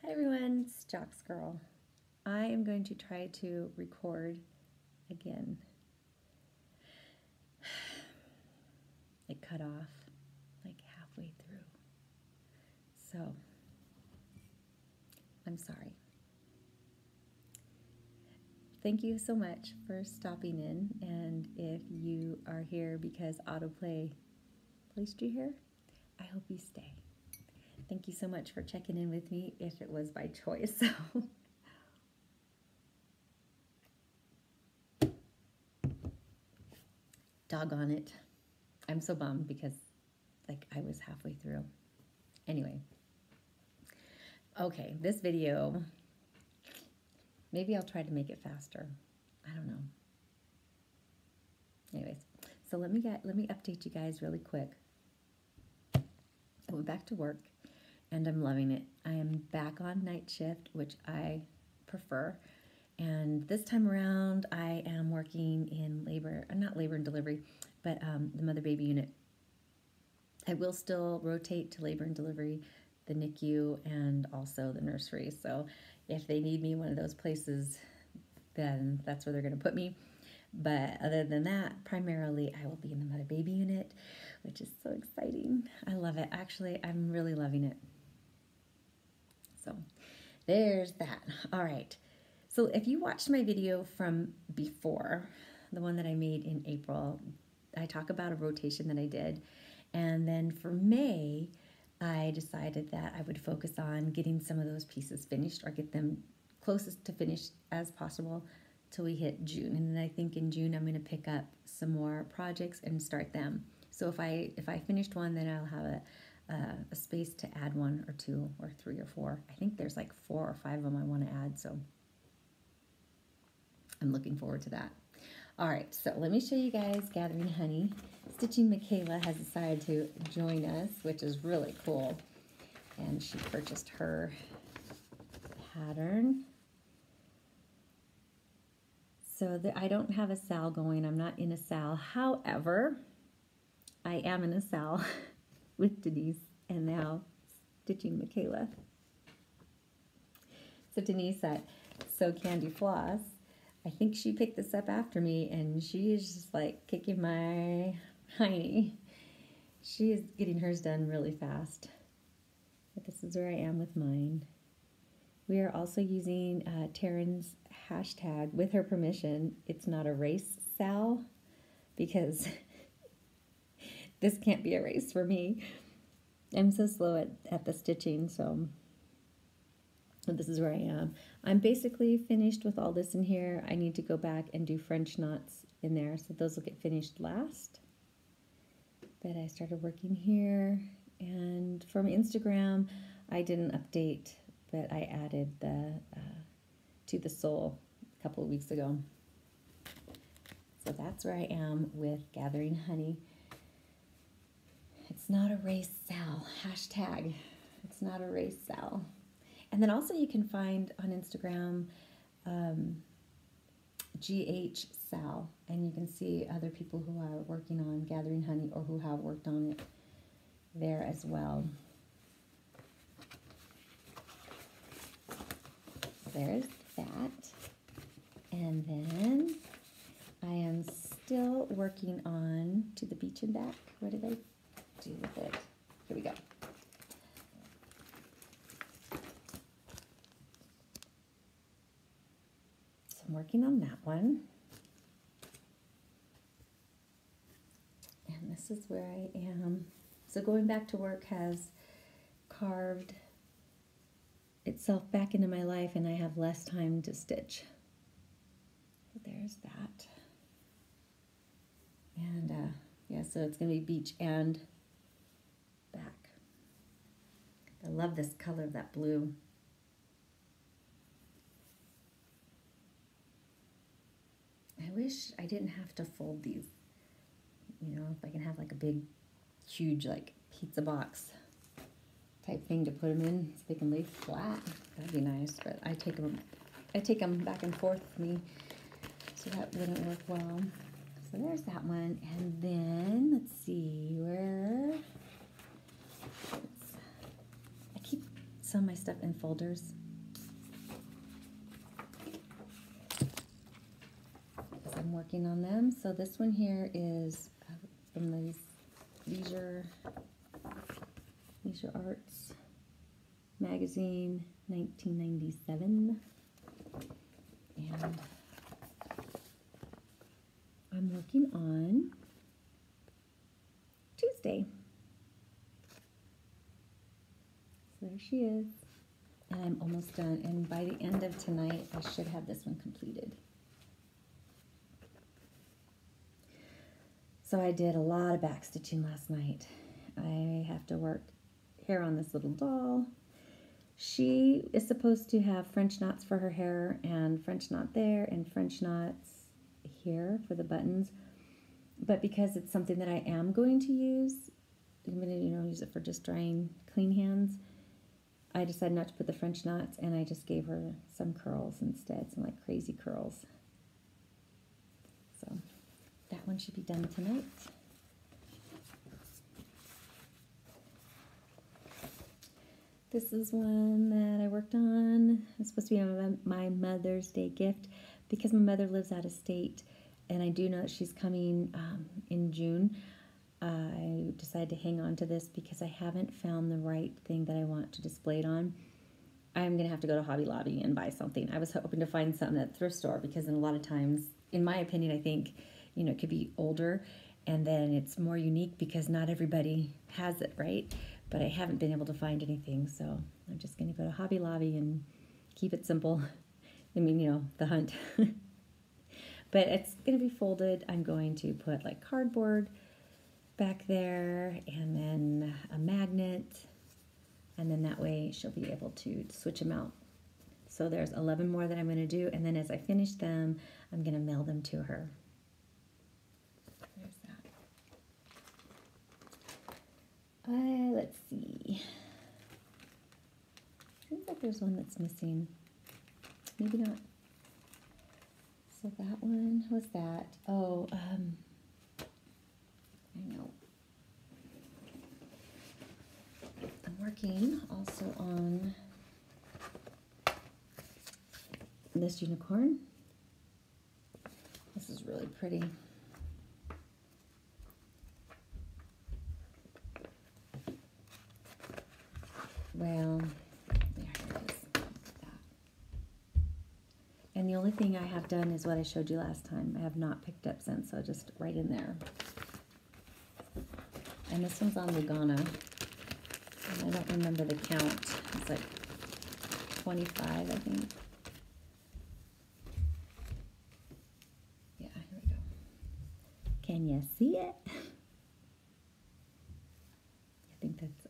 Hi everyone, it's Jocks Girl. I am going to try to record again. It cut off like halfway through. So, I'm sorry. Thank you so much for stopping in, and if you are here because autoplay placed you here, I hope you stay. Thank you so much for checking in with me if it was by choice. Doggone it. I'm so bummed because like I was halfway through. Anyway. Okay, this video, maybe I'll try to make it faster. I don't know. Anyways, so let me update you guys really quick. I went back to work and I'm loving it. I am back on night shift, which I prefer. And this time around, I am working in not labor and delivery, but the mother-baby unit. I will still rotate to labor and delivery, the NICU, and also the nursery. So if they need me in one of those places, then that's where they're going to put me. But other than that, primarily I will be in the mother-baby unit, which is so exciting. I love it. Actually, I'm really loving it. So there's that. All right. So if you watched my video from before, the one that I made in April, I talk about a rotation that I did. And then for May, I decided that I would focus on getting some of those pieces finished or get them closest to finished as possible till we hit June. And then I think in June, I'm going to pick up some more projects and start them. So if I finished one, then I'll have a space to add 1 or 2 or 3 or 4. I think there's like 4 or 5 of them I want to add, so I'm looking forward to that. All right, so let me show you guys Gathering Honey. Stitching Michaela has decided to join us, which is really cool. And she purchased her pattern. So I don't have a SAL going. I'm not in a SAL. However, I am in a SAL with Denise and now Stitching Michaela. So Denise at So Candy Floss, I think she picked this up after me, and she is just like kicking my hiney. She is getting hers done really fast. But this is where I am with mine. We are also using Taryn's hashtag with her permission. It's not a race, Sal, because this can't be a race for me. I'm so slow at the stitching, so this is where I am. I'm basically finished with all this in here. I need to go back and do French knots in there, so those will get finished last. But I started working here, and from Instagram, I didn't update, but I added the to the soul a couple of weeks ago. So that's where I am with Gathering Honey. It's not a race, Sal. Hashtag, it's not a race, Sal. And then also you can find on Instagram GH Sal, and you can see other people who are working on Gathering Honey or who have worked on it there as well. There's that. And then I am still working on To the Beach and Back. What did I do with it? Here we go. So I'm working on that one. And this is where I am. So going back to work has carved itself back into my life, and I have less time to stitch. So there's that. And yeah, so it's going to be beach and back. I love this color of that blue. I wish I didn't have to fold these. You know, if I can have like a big, huge, like pizza box type thing to put them in so they can lay flat. That'd be nice, but I take them back and forth with me, so that wouldn't work well. So there's that one, and then let's see where. some of my stuff in folders. As I'm working on them. So this one here is from the Leisure Arts magazine, 1997. And I'm working on Tuesday. So there she is. And I'm almost done. And by the end of tonight, I should have this one completed. So I did a lot of back stitching last night. I have to work hair on this little doll. She is supposed to have French knots for her hair, and French knot there, and French knots here for the buttons. But because it's something that I am going to use, I'm going to, use it for just drying clean hands, I decided not to put the French knots, and I just gave her some curls instead, some like crazy curls. So that one should be done tonight. This is one that I worked on. It's supposed to be my Mother's Day gift because my mother lives out of state, and I do know that she's coming in June. I decided to hang on to this because I haven't found the right thing that I want to display it on. I'm going to have to go to Hobby Lobby and buy something. I was hoping to find something at the thrift store because in a lot of times, in my opinion, I think, it could be older and then it's more unique because not everybody has it, right? But I haven't been able to find anything, so I'm just going to go to Hobby Lobby and keep it simple. I mean, the hunt. But it's going to be folded. I'm going to put like cardboard back there and then a magnet, and then that way she'll be able to switch them out. So there's 11 more that I'm going to do, and then as I finish them, I'm going to mail them to her. There's that. Let's see. Seems like there's one that's missing. Maybe not. So that one was that. Oh, I know. I'm working also on this unicorn. This is really pretty. Well, there it is. That. And the only thing I have done is what I showed you last time. I have not picked up since, so just right in there. And this one's on Lugana. And I don't remember the count. It's like 25, I think. Yeah, here we go. Can you see it?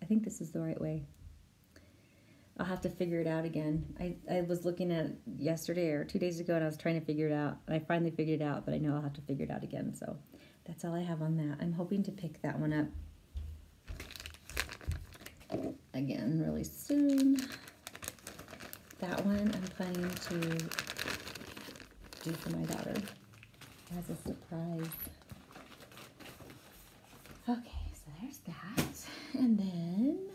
I think this is the right way. I'll have to figure it out again. I was looking at it yesterday or 2 days ago and I was trying to figure it out. I finally figured it out, but I know I'll have to figure it out again. So that's all I have on that. I'm hoping to pick that one up again really soon. That one I'm planning to do for my daughter as a surprise. Okay, so there's that. And then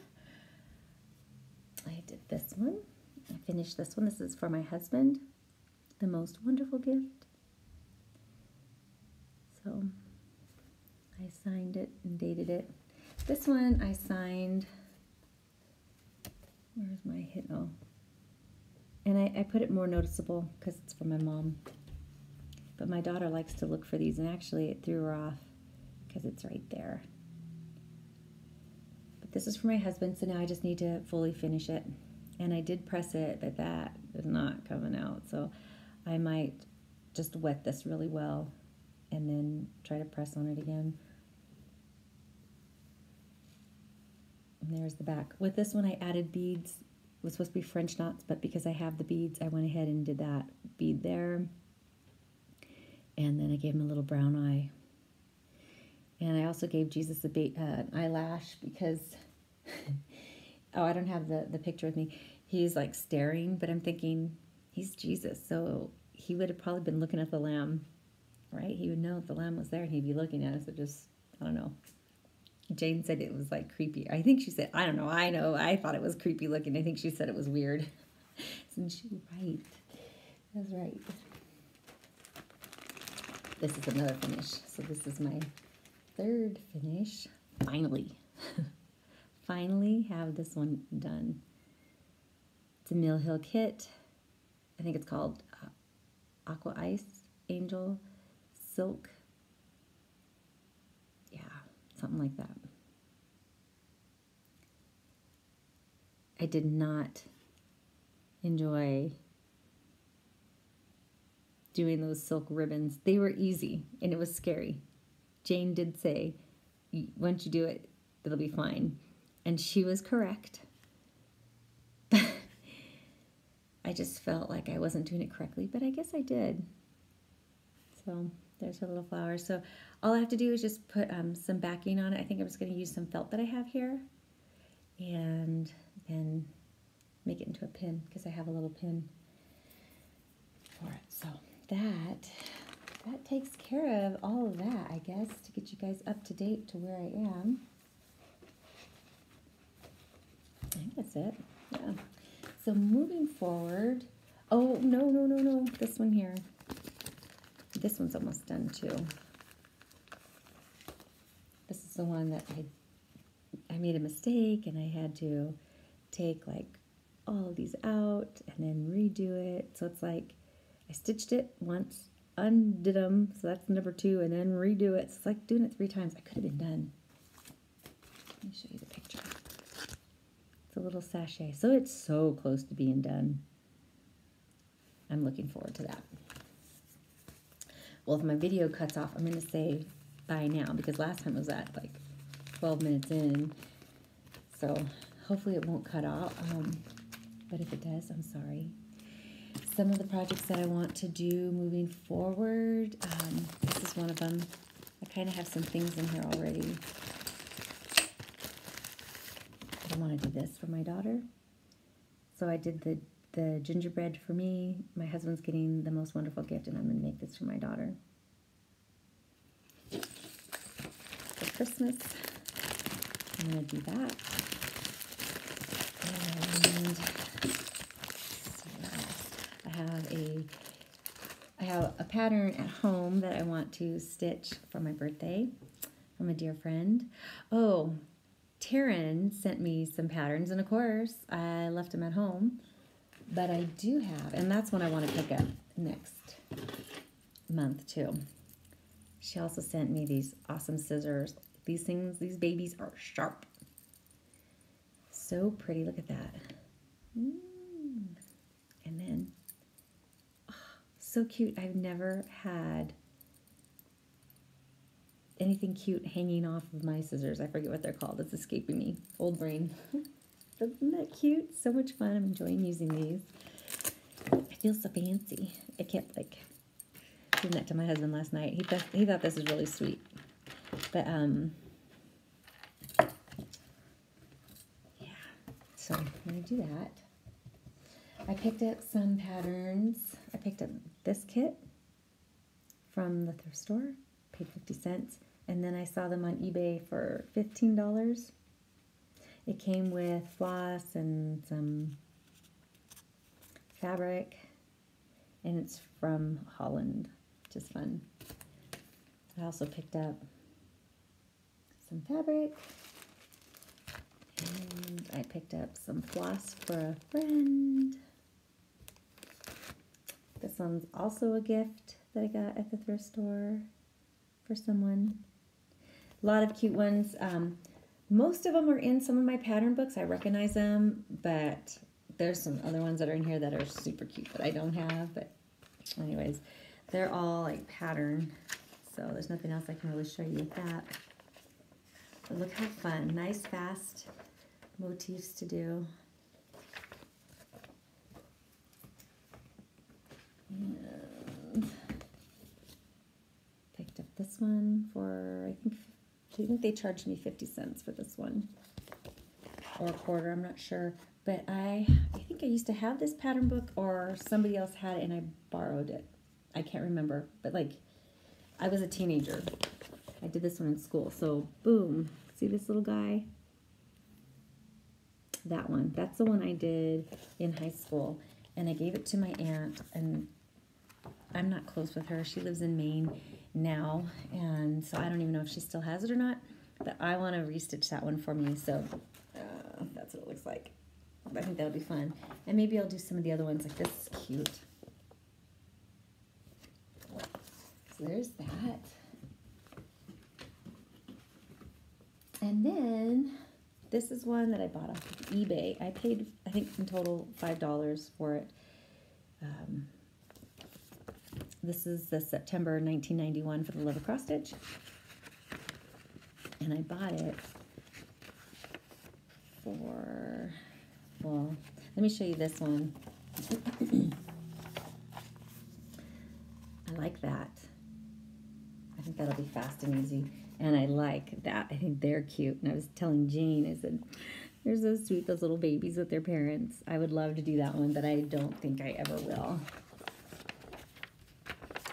I did this one. I finished this one. This is for my husband. The most wonderful gift. So I signed it and dated it. This one I signed. Where's my hit? Oh. And I put it more noticeable because it's for my mom. But my daughter likes to look for these, and actually it threw her off because it's right there. But this is for my husband, so now I just need to fully finish it. And I did press it, but that is not coming out. So I might just wet this really well and then try to press on it again. And there's the back. With this one I added beads. It was supposed to be French knots, but because I have the beads, I went ahead and did that bead there. And then I gave him a little brown eye. And I also gave Jesus an eyelash because, oh, I don't have the picture with me. He's like staring, but I'm thinking he's Jesus. So he would have probably been looking at the lamb, right? He would know if the lamb was there and he'd be looking at us. So just, I don't know. Jane said it was like creepy. I think she said, I don't know, I thought it was creepy looking. I think she said it was weird. Isn't she right? That's right. This is another finish. So this is my third finish. Finally. Finally have this one done. It's a Mill Hill kit. I think it's called Aqua Ice Angel Silk. Yeah, something like that. I did not enjoy doing those silk ribbons. They were easy and it was scary. Jane did say, once you do it, it'll be fine. And she was correct. I just felt like I wasn't doing it correctly, but I guess I did. So there's her little flower. So all I have to do is just put some backing on it. I think I'm just going to use some felt that I have here and then make it into a pin because I have a little pin for it. So that takes care of all of that, I guess, to get you guys up to date to where I am. I think that's it. Yeah. So moving forward, oh, no, this one here. This one's almost done too. This is the one that I made a mistake and I had to take like all of these out and then redo it. So it's like I stitched it once, undid them, so that's number 2, and then redo it. So it's like doing it 3 times. I could have been done. Let me show you the picture. It's a little sachet. So it's so close to being done. I'm looking forward to that. Well, if my video cuts off, I'm going to say bye now because last time it was at like 12 minutes in. So hopefully it won't cut off. But if it does, I'm sorry. Some of the projects that I want to do moving forward, this is one of them. I kind of have some things in here already. I want to do this for my daughter. So I did the gingerbread for me. My husband's getting the most wonderful gift, and I'm going to make this for my daughter. For Christmas, I'm going to do that. And I have a pattern at home that I want to stitch for my birthday from a dear friend. Oh, Taryn sent me some patterns, and of course I left them at home, but I do have, and that's one I want to pick up next month too. She also sent me these awesome scissors. These things, these babies are sharp. So pretty, look at that. And then, oh, so cute. I've never had anything cute hanging off of my scissors. I forget what they're called. It's escaping me. Old brain. Isn't that cute? So much fun. I'm enjoying using these. I feel so fancy. I kept like giving that to my husband last night. He thought this was really sweet. But yeah. So I'm gonna do that. I picked up some patterns. I picked up this kit from the thrift store. Paid 50 cents. And then I saw them on eBay for $15. It came with floss and some fabric. And it's from Holland, which is fun. I also picked up some fabric. And I picked up some floss for a friend. This one's also a gift that I got at the thrift store for someone. A lot of cute ones. Most of them are in some of my pattern books. I recognize them, but there's some other ones that are in here that are super cute that I don't have. But anyways, they're all like pattern, so there's nothing else I can really show you with that. But look how fun. Nice, fast motifs to do. And picked up this one for, I think they charged me 50 cents for this one, or a quarter, I'm not sure. But I think I used to have this pattern book, or somebody else had it and I borrowed it. I can't remember, but like I was a teenager. I did this one in school, so boom, See this little guy? That one. That's the one I did in high school. And I gave it to my aunt, and I'm not close with her. She lives in Maine now, and so I don't even know if she still has it or not. But I want to restitch that one for me, so that's what it looks like. I think that'll be fun. And maybe I'll do some of the other ones. Like this is cute. So there's that. And then this is one that I bought off of eBay. I paid, I think, in total $5 for it. This is the September 1991 for the Love of Cross Stitch. And I bought it for, well, let me show you this one. I like that. I think that'll be fast and easy. And I like that. I think they're cute. And I was telling Jane, I said, they're so sweet, those little babies with their parents. I would love to do that one, but I don't think I ever will.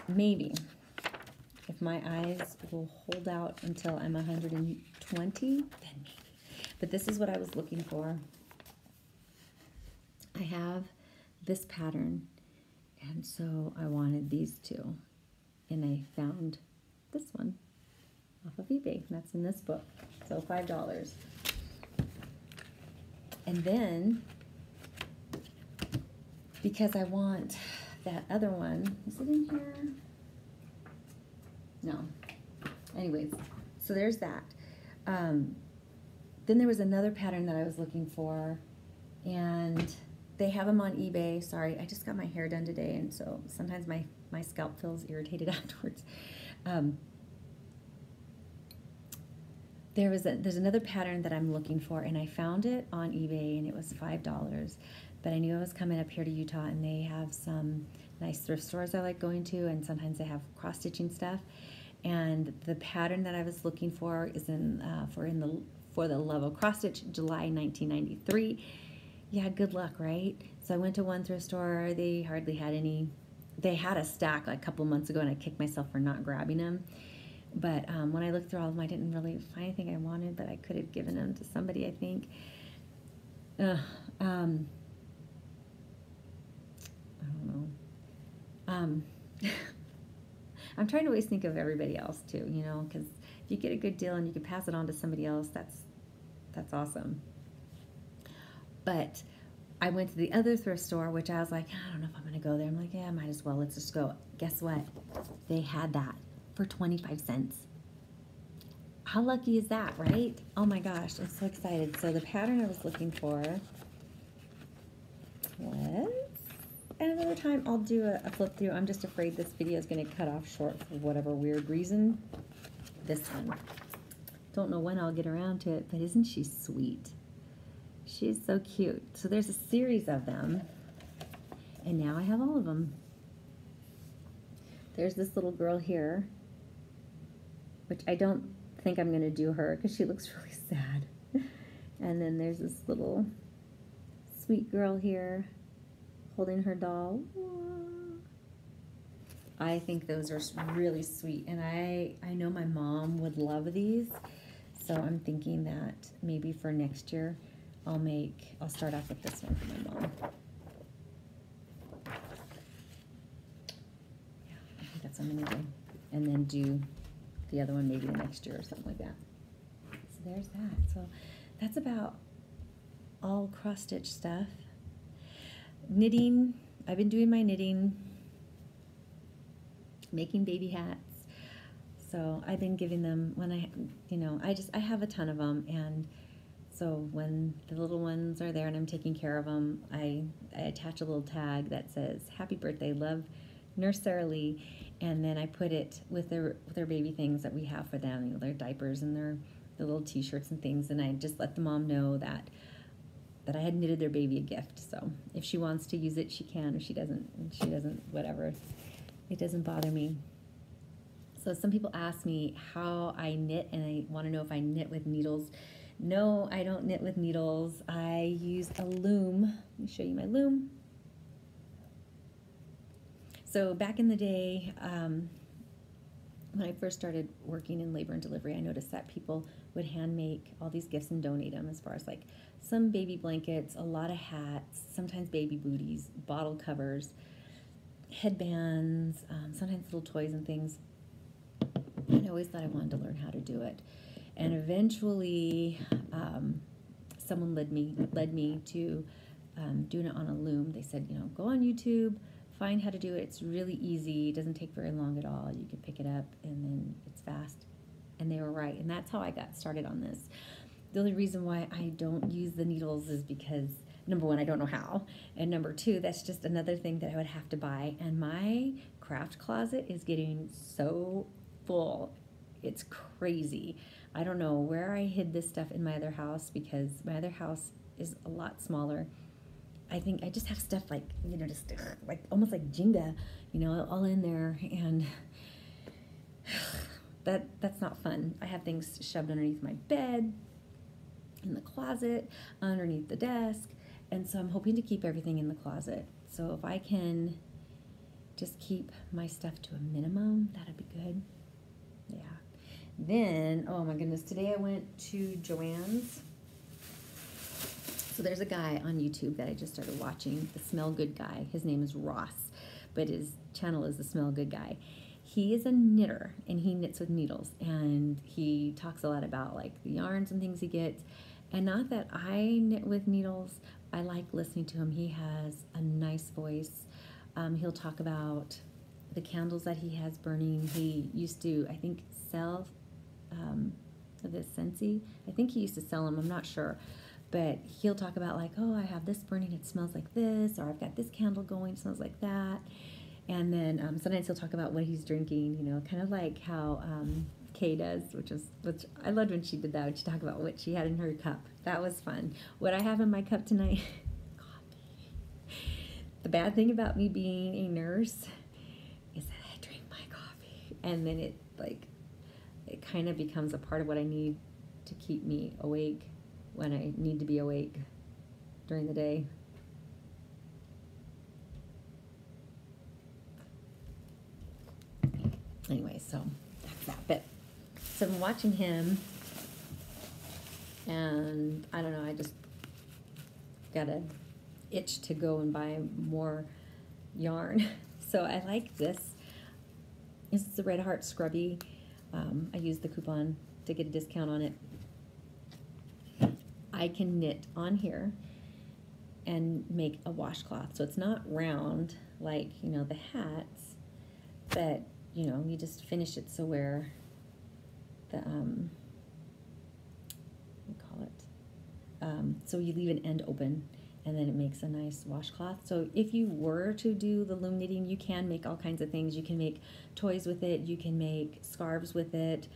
Maybe. If my eyes will hold out until I'm 120, then maybe. But this is what I was looking for. I have this pattern, and so I wanted these two. And I found this one off of eBay. That's in this book. So $5. And then, because I want that other one, is it in here? No. Anyways, so there's that. Then there was another pattern that I was looking for, and they have them on eBay. Sorry, I just got my hair done today, and so sometimes my scalp feels irritated afterwards. There's another pattern that I'm looking for, and I found it on eBay, and it was $5. But I knew I was coming up here to Utah, and they have some nice thrift stores I like going to, and sometimes they have cross-stitching stuff. And the pattern that I was looking for is for the Love of Cross Stitch, July 1993. Yeah, good luck, right? So I went to one thrift store. They hardly had any. They had a stack like a couple months ago, and I kicked myself for not grabbing them. But when I looked through all of them, I didn't really find anything I wanted, but I could have given them to somebody, I think. I don't know. I'm trying to always think of everybody else too, you know, because if you get a good deal and you can pass it on to somebody else, that's awesome. But I went to the other thrift store, which I was like, I don't know if I'm going to go there. I'm like, yeah, I might as well. Let's just go. Guess what? They had that for 25 cents. How lucky is that, right? Oh my gosh, I'm so excited. So the pattern I was looking for was, and another time I'll do a flip through. I'm just afraid this video is going to cut off short for whatever weird reason. This one. Don't know when I'll get around to it, but isn't she sweet? She's so cute. So there's a series of them, and now I have all of them. There's this little girl here, which I don't think I'm going to do her because she looks really sad. And then there's this little sweet girl here holding her doll. I think those are really sweet, and I know my mom would love these, so I'm thinking that maybe for next year I'll start off with this one for my mom. Yeah, I think that's what I'm going to do. And then do the other one maybe the next year or something like that. So there's that. So that's about all cross-stitch stuff. Knitting, I've been doing my knitting, making baby hats. So I've been giving them, when I have a ton of them, and so when the little ones are there and I'm taking care of them, I attach a little tag that says, "Happy birthday, love, Nurse Sarah Lee," and then I put it with their baby things that we have for them, you know, their diapers and their little t-shirts and things, and I just let the mom know that I had knitted their baby a gift. So if she wants to use it, she can. If she doesn't, whatever. It doesn't bother me. So some people ask me how I knit, and I want to know if I knit with needles. No, I don't knit with needles. I use a loom. Let me show you my loom. So back in the day, when I first started working in labor and delivery, I noticed that people would hand make all these gifts and donate them, as far as like some baby blankets, a lot of hats, sometimes baby booties, bottle covers, headbands, sometimes little toys and things. And I always thought I wanted to learn how to do it. And eventually, someone led me to doing it on a loom. They said, you know, go on YouTube, find how to do it. It's really easy. It doesn't take very long at all. You can pick it up and then it's fast. And they were right. And that's how I got started on this. The only reason why I don't use the needles is because, number one, I don't know how. And number two, that's just another thing that I would have to buy. And my craft closet is getting so full. It's crazy. I don't know where I hid this stuff in my other house, because my other house is a lot smaller. I think I just have stuff like, you know, just like almost like Jenga, you know, all in there, and that's not fun. I have things shoved underneath my bed, in the closet, underneath the desk, and so I'm hoping to keep everything in the closet. So if I can just keep my stuff to a minimum, that'd be good. Yeah. Then, oh my goodness, today I went to Joann's. So there's a guy on YouTube that I just started watching, the Smell Good guy. His name is Ross, but his channel is the Smell Good guy. He is a knitter, and he knits with needles, and he talks a lot about like the yarns and things he gets. And not that I knit with needles, I like listening to him. He has a nice voice. He'll talk about the candles that he has burning. He used to, I think, sell the Scentsy. I think he used to sell them, I'm not sure. But he'll talk about like, oh, I have this burning, it smells like this, or I've got this candle going, it smells like that. And then sometimes he'll talk about what he's drinking, you know, kind of like how Kay does, which I loved when she did that, when she talked about what she had in her cup. That was fun. What I have in my cup tonight, coffee. The bad thing about me being a nurse is that I drink my coffee, and then it kind of becomes a part of what I need to keep me awake when I need to be awake during the day. Anyway, so that's that. But so I'm watching him, and I don't know, I just got an itch to go and buy more yarn. So I like this. This is the Red Heart Scrubby. I used the coupon to get a discount on it. I can knit on here and make a washcloth. So it's not round like, you know, the hats, but, you know, you just finish it so where the, what do you call it? So you leave an end open, and then it makes a nice washcloth. So if you were to do the loom knitting, you can make all kinds of things. You can make toys with it. You can make scarves with it,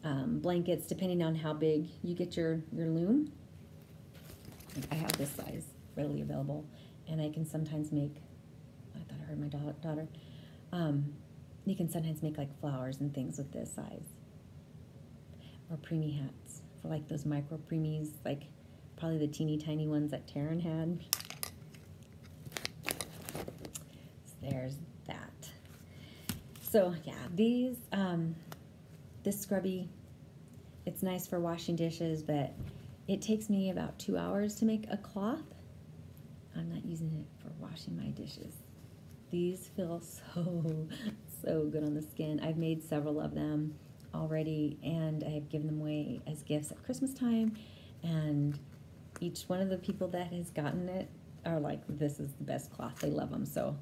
blankets, depending on how big you get your loom. I have this size readily available, and I can sometimes make, I thought I heard my daughter, you can sometimes make like flowers and things with this size. Or preemie hats, for like those micro preemies, like probably the teeny tiny ones that Taryn had. So there's that. So yeah, these, this scrubby, it's nice for washing dishes, but it takes me about 2 hours to make a cloth. I'm not using it for washing my dishes. These feel so good on the skin. I've made several of them already, and I've given them away as gifts at Christmas time, and each one of the people that has gotten it are like, this is the best cloth. They love them. So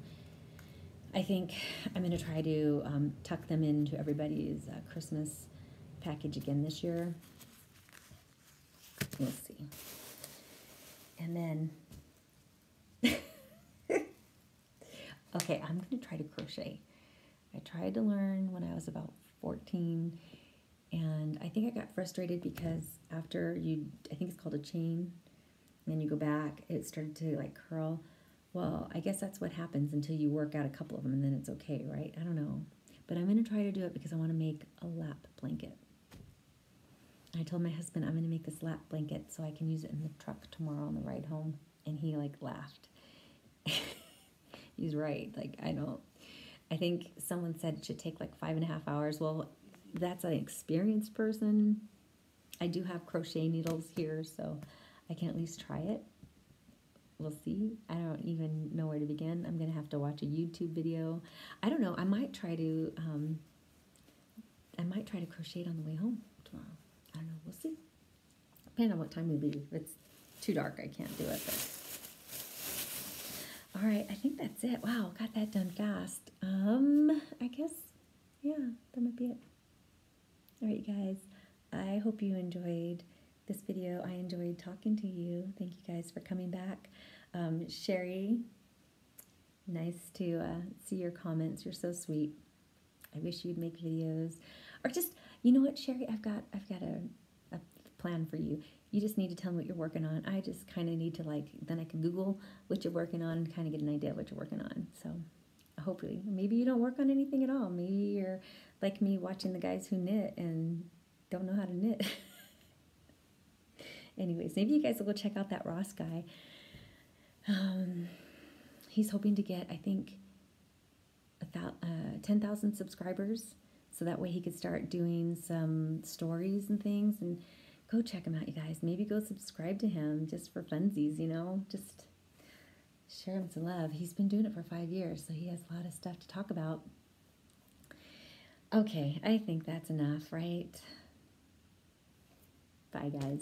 I think I'm going to try to tuck them into everybody's Christmas package again this year. We'll see. And then, okay, I'm going to try to crochet. I tried to learn when I was about 14, and I think I got frustrated because after I think it's called a chain, and then you go back, it started to like curl. Well, I guess that's what happens until you work out a couple of them, and then it's okay, right? I don't know. But I'm going to try to do it because I want to make a lap blanket. I told my husband I'm going to make this lap blanket so I can use it in the truck tomorrow on the ride home, and he like laughed. He's right. Like, I think someone said it should take like 5.5 hours. Well, that's an experienced person. I do have crochet needles here, so I can at least try it. We'll see. I don't even know where to begin. I'm going to have to watch a YouTube video. I don't know. I might try to crochet it on the way home tomorrow. I don't know. We'll see. Depending on what time we leave. If it's too dark, I can't do it. But all right, I think that's it. Wow, got that done fast. I guess, yeah, that might be it. All right, you guys. I hope you enjoyed this video. I enjoyed talking to you. Thank you guys for coming back. Sherry, nice to see your comments. You're so sweet. I wish you'd make videos, or just, you know what, Sherry, I've got a plan for you. You just need to tell me what you're working on. I just kind of need to, like, then I can Google what you're working on and kind of get an idea of what you're working on. So hopefully, maybe you don't work on anything at all. Maybe you're like me, watching the guys who knit and don't know how to knit. Anyways, maybe you guys will go check out that Ross guy. He's hoping to get, I think, 10,000 subscribers, so that way he could start doing some stories and things. And go check him out, you guys. Maybe go subscribe to him just for funsies, you know, just share him some love. He's been doing it for 5 years, so he has a lot of stuff to talk about. Okay, I think that's enough, right? Bye, guys.